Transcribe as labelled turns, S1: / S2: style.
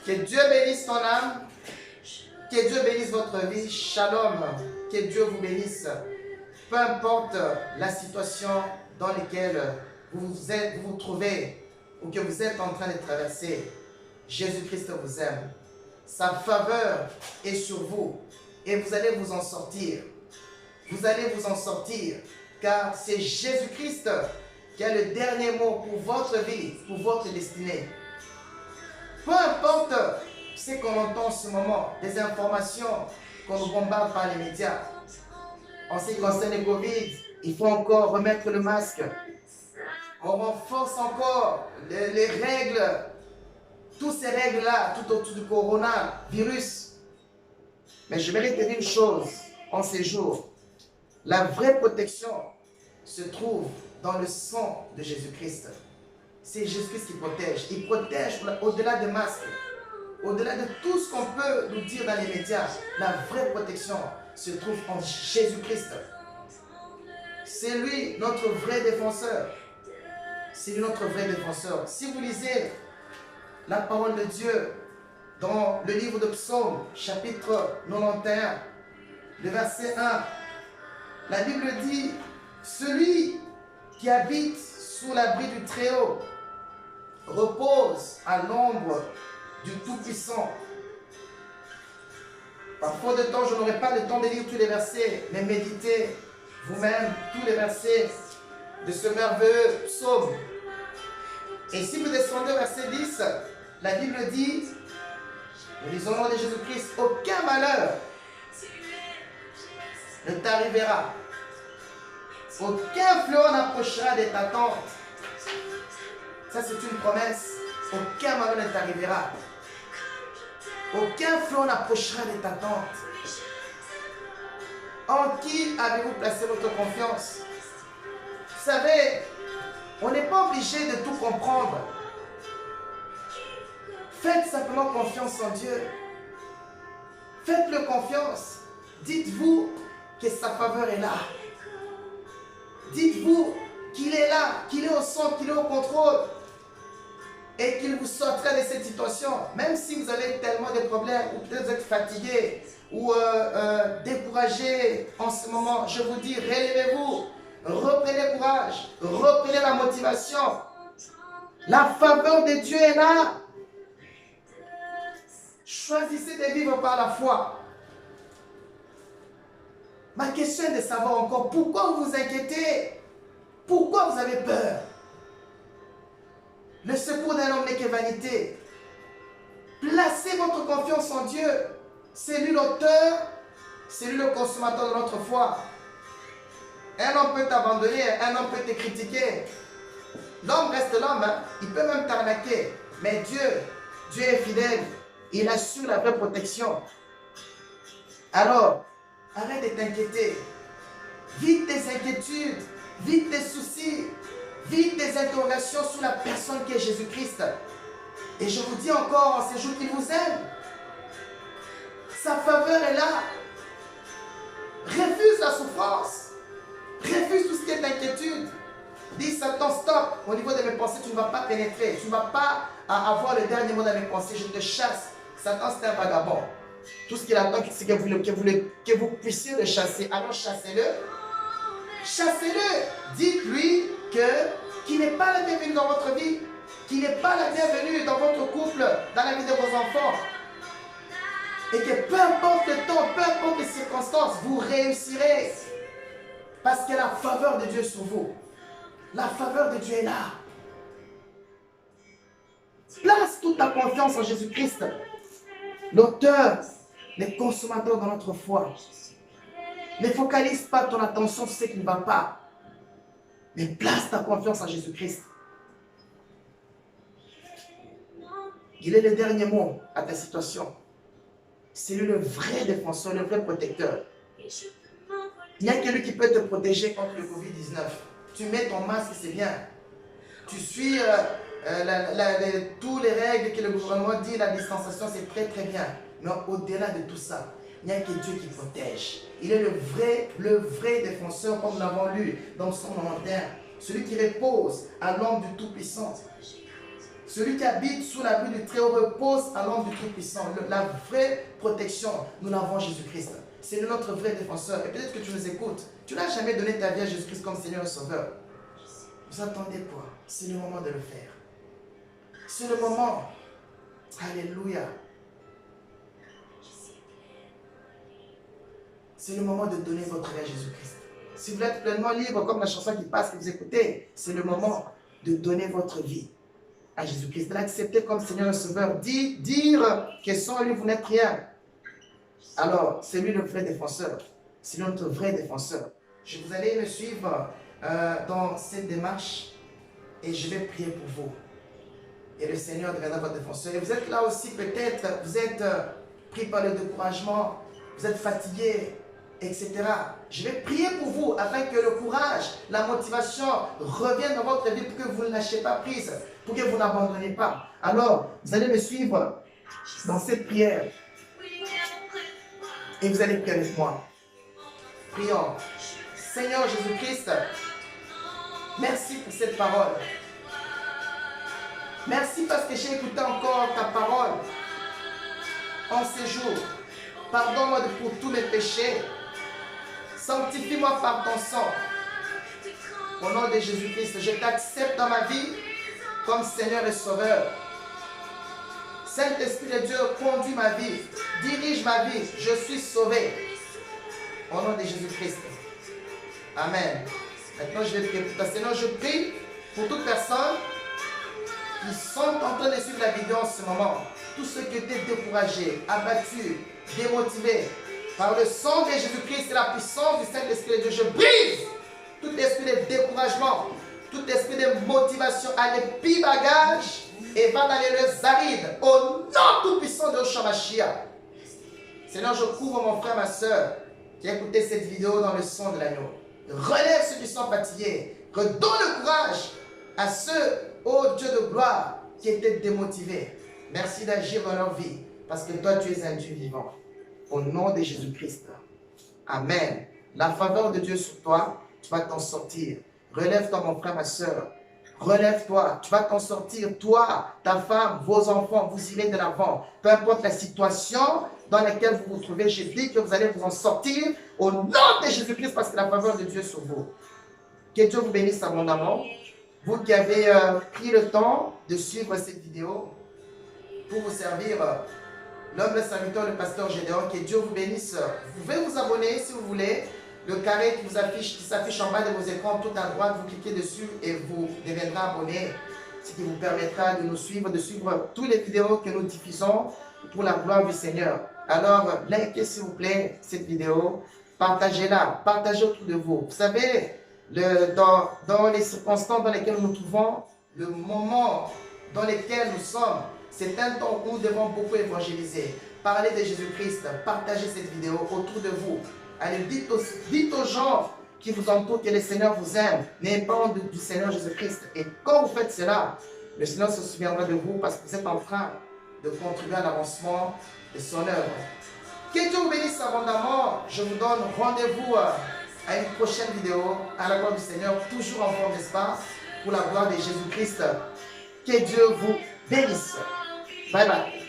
S1: Que Dieu bénisse ton âme. Que Dieu bénisse votre vie. Shalom. Que Dieu vous bénisse. Peu importe la situation dans laquelle vous vous trouvez ou que vous êtes en train de traverser, Jésus-Christ vous aime. Sa faveur est sur vous et vous allez vous en sortir. Vous allez vous en sortir car c'est Jésus-Christ qui a le dernier mot pour votre vie, pour votre destinée. Peu importe ce qu'on entend en ce moment, des informations qu'on nous bombarde par les médias. En ce qui concerne le Covid, il faut encore remettre le masque. On renforce encore les règles, toutes ces règles-là, tout autour du coronavirus. Mais je vais retenir une chose en ces jours. La vraie protection se trouve dans le sang de Jésus-Christ. C'est Jésus-Christ qui protège. Il protège au-delà des masques, au-delà de tout ce qu'on peut nous dire dans les médias. La vraie protection se trouve en Jésus-Christ. C'est lui notre vrai défenseur. C'est lui notre vrai défenseur. Si vous lisez la parole de Dieu dans le livre de Psaume, chapitre 91, le verset 1, la Bible dit, celui qui habite sous l'abri du Très-Haut repose à l'ombre du Tout-Puissant. Par faute de temps, je n'aurai pas le temps de lire tous les versets, mais méditez vous-même tous les versets de ce merveilleux psaume. Et si vous descendez au verset 10, la Bible dit, nous lisons au nom de Jésus-Christ, aucun malheur ne t'arrivera. Aucun fléau n'approchera de ta tente. Ça, c'est une promesse. Aucun malheur ne t'arrivera. Aucun fléau n'approchera de ta tente. En qui avez-vous placé votre confiance? Vous savez, on n'est pas obligé de tout comprendre. Faites simplement confiance en Dieu. Faites-le confiance. Dites-vous que sa faveur est là. Dites-vous qu'il est là, qu'il est au centre, qu'il est au contrôle et qu'il vous sortira de cette situation. Même si vous avez tellement de problèmes ou peut-être vous êtes fatigué ou découragé en ce moment, je vous dis, relevez-vous, reprenez courage, reprenez la motivation. La faveur de Dieu est là. Choisissez de vivre par la foi. Ma question est de savoir encore pourquoi vous vous inquiétez. Pourquoi vous avez peur? Le secours d'un homme n'est que vanité. Placez votre confiance en Dieu. C'est lui l'auteur, c'est lui le consommateur de notre foi. Un homme peut t'abandonner, un homme peut te critiquer. L'homme reste l'homme, hein? Il peut même t'arnaquer. Mais Dieu est fidèle. Il assure la vraie protection. Alors, arrête de t'inquiéter. Vide tes inquiétudes, vide tes soucis, vide tes interrogations sur la personne qui est Jésus-Christ. Et je vous dis encore en ces jours qu'il vous aime. Sa faveur est là. Refuse la souffrance. Refuse tout ce qui est inquiétude. Dis Satan, stop. Au niveau de mes pensées, tu ne vas pas pénétrer. Tu ne vas pas avoir le dernier mot dans mes pensées. Je te chasse. Satan, c'est un vagabond. Tout ce qu'il attend, c'est que vous puissiez le chasser. Alors chassez-le. Chassez-le. Dites-lui qu'il n'est pas la bienvenue dans votre vie. Qu'il n'est pas la bienvenue dans votre couple, dans la vie de vos enfants. Et que peu importe le temps, peu importe les circonstances, vous réussirez. Parce que la faveur de Dieu est sur vous. La faveur de Dieu est là. Place toute ta confiance en Jésus-Christ, l'auteur, le consommateur de notre foi. Ne focalise pas ton attention sur ce qui ne va pas. Mais place ta confiance en Jésus-Christ. Il est le dernier mot à ta situation. C'est lui le vrai défenseur, le vrai protecteur. Il n'y a que lui qui peut te protéger contre le Covid-19. Tu mets ton masque, c'est bien. Tu suis toutes les règles que le gouvernement dit, la distanciation, c'est très très bien. Mais au-delà de tout ça, il n'y a que Dieu qui protège. Il est le vrai défenseur, comme nous l'avons lu dans Psaume 91. Celui qui repose à l'ombre du Tout-Puissant. Celui qui habite sous l'abri du Très-Haut repose à l'ombre du Tout-Puissant. La vraie protection, nous l'avons en Jésus-Christ. C'est notre vrai défenseur. Et peut-être que tu nous écoutes. Tu n'as jamais donné ta vie à Jésus-Christ comme Seigneur et Sauveur. Vous attendez quoi? C'est le moment de le faire. C'est le moment. Alléluia. C'est le moment de donner votre vie à Jésus-Christ. Si vous êtes pleinement libre, comme la chanson qui passe que vous écoutez, c'est le moment de donner votre vie à Jésus-Christ, de l'accepter comme Seigneur et Sauveur. Dire que sans lui, vous n'êtes rien. Alors, c'est lui le vrai défenseur. C'est notre vrai défenseur. Vous allez me suivre dans cette démarche et je vais prier pour vous. Et le Seigneur deviendra votre défenseur. Et vous êtes là aussi, peut-être, vous êtes pris par le découragement, vous êtes fatigué, etc. Je vais prier pour vous afin que le courage, la motivation reviennent dans votre vie pour que vous ne lâchiez pas prise, pour que vous n'abandonnez pas. Alors, vous allez me suivre dans cette prière. Et vous allez prier avec moi. Prions. Seigneur Jésus-Christ, merci pour cette parole. Merci parce que j'ai écouté encore ta parole en ces jours. Pardonne-moi pour tous mes péchés. Sanctifie-moi par ton sang. Au nom de Jésus-Christ, je t'accepte dans ma vie comme Seigneur et Sauveur. Saint-Esprit de Dieu, conduis ma vie, dirige ma vie, je suis sauvé. Au nom de Jésus-Christ. Amen. Maintenant, je vais prier pour toi. Seigneur, je prie pour toute personne qui sont en train de suivre la vidéo en ce moment. Tous ceux qui étaient découragés, abattus, démotivés, par le sang de Jésus-Christ et la puissance du Saint-Esprit de Dieu, je brise tout esprit de découragement, tout esprit de motivation. Allez, pis bagage et va dans les lieux arides. Au nom tout-puissant de Oshamashia. Seigneur, je couvre mon frère, ma soeur qui a écouté cette vidéo dans le son de l'agneau. Relève ceux qui sont fatigués. Redonne le courage à ceux, ô Dieu de gloire, qui étaient démotivés. Merci d'agir dans leur vie parce que toi, tu es un Dieu vivant. Au nom de Jésus-Christ. Amen. La faveur de Dieu sur toi, tu vas t'en sortir. Relève-toi, mon frère, ma soeur. Relève-toi, tu vas t'en sortir. Toi, ta femme, vos enfants, vous irez de l'avant. Peu importe la situation dans laquelle vous vous trouvez, je dis que vous allez vous en sortir au nom de Jésus-Christ parce que la faveur de Dieu est sur vous. Que Dieu vous bénisse abondamment. Vous qui avez pris le temps de suivre cette vidéo pour vous servir, l'homme, le serviteur, le pasteur Gédéon, que Dieu vous bénisse. Vous pouvez vous abonner si vous voulez. Le carré qui s'affiche en bas de vos écrans, tout à droite, vous cliquez dessus et vous deviendrez abonné. Ce qui vous permettra de nous suivre, de suivre toutes les vidéos que nous diffusons pour la gloire du Seigneur. Alors, likez s'il vous plaît cette vidéo, partagez-la, partagez autour de vous. Vous savez, dans les circonstances dans lesquelles nous nous trouvons, le moment dans lequel nous sommes, c'est un temps où nous devons beaucoup évangéliser. Parlez de Jésus-Christ, partagez cette vidéo autour de vous. Allez, dites aux gens qui vous entourent que le Seigneur vous aime. N'ayez pas honte du Seigneur Jésus-Christ. Et quand vous faites cela, le Seigneur se souviendra de vous parce que vous êtes en train de contribuer à l'avancement de son œuvre. Que Dieu vous bénisse abondamment. Je vous donne rendez-vous à une prochaine vidéo à la gloire du Seigneur, toujours en forme, n'est-ce pas, pour la gloire de Jésus-Christ. Que Dieu vous bénisse. Bye bye.